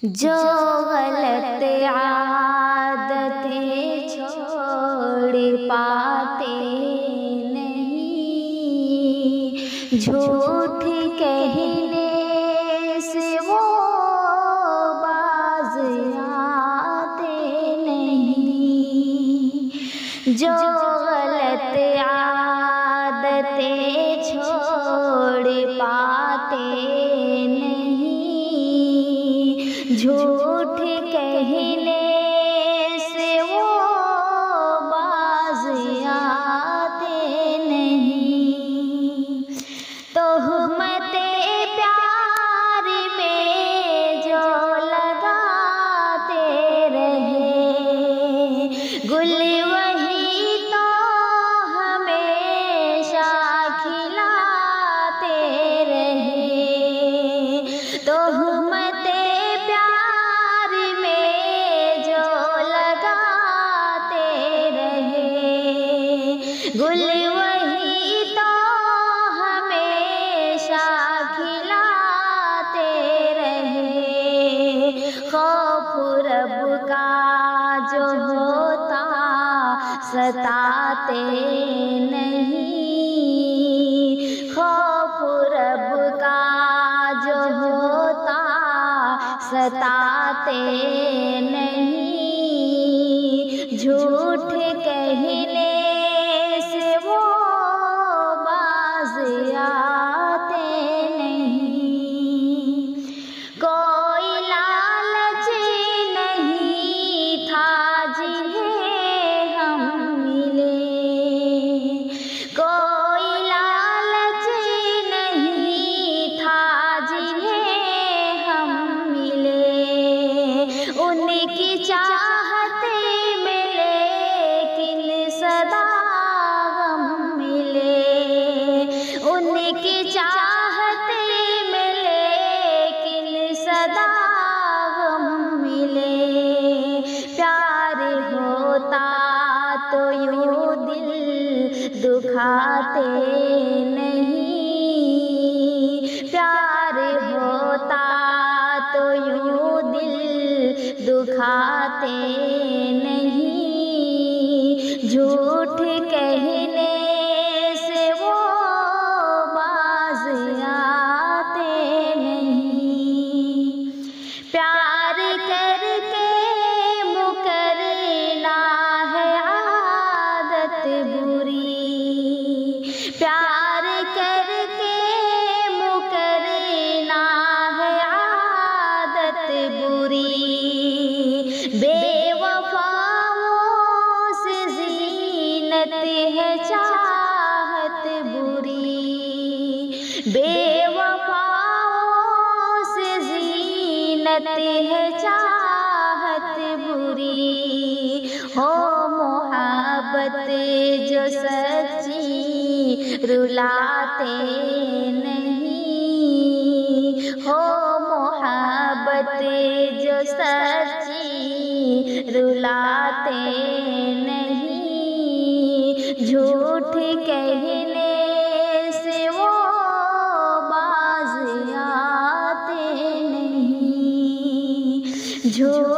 जो गलत आदतें छोड़ पाते नहीं, झूठ कहने से वो बाज आते नहीं। जो गलत आदतें छोड़ पाते नहीं, झूठ कहने से वो बाज आते नहीं। तोहमते प्यार में जो लगाते रहे, गुल वही तो हमेशा खिलाते रहे। तोहमते प्यार में जो लगाते रहे, गुल वही तो हमेशा खिलाते रहे। खौफ रब का जो होता सताते नहीं, खौफ रब का जो होता सताते नहीं, झूठ कहने से वो बाज आते नहीं। कोई लालच नहीं था जिन्हें हम मिले, कोई लालच नहीं था जिन्हें हम मिले। उनकी चाहते में लेकिन सदा गम मिले, उनकी चाहते में लेकिन सदा गम मिले। प्यार होता तो यूं दिल दुखाते नहीं, प्यार होता तो यूं दिल दुखाते नहीं, झूठ कहने से वो बाज आते नहीं। प्यार करके मुकरना है आदत बुरी, प्यार करके मुकरना है आदत बुरी। बेवफाओं से ज़ीनत है चाहत बुरी, बेवफाओं से ज़ीनत है चाहत बुरी। हो मोहब्बत जो सच्ची रुलाते नहीं, हो मोहब्बत जो सच्ची रुलाते नहीं, झूठ कहने से वो बाज आते नहीं। झूठ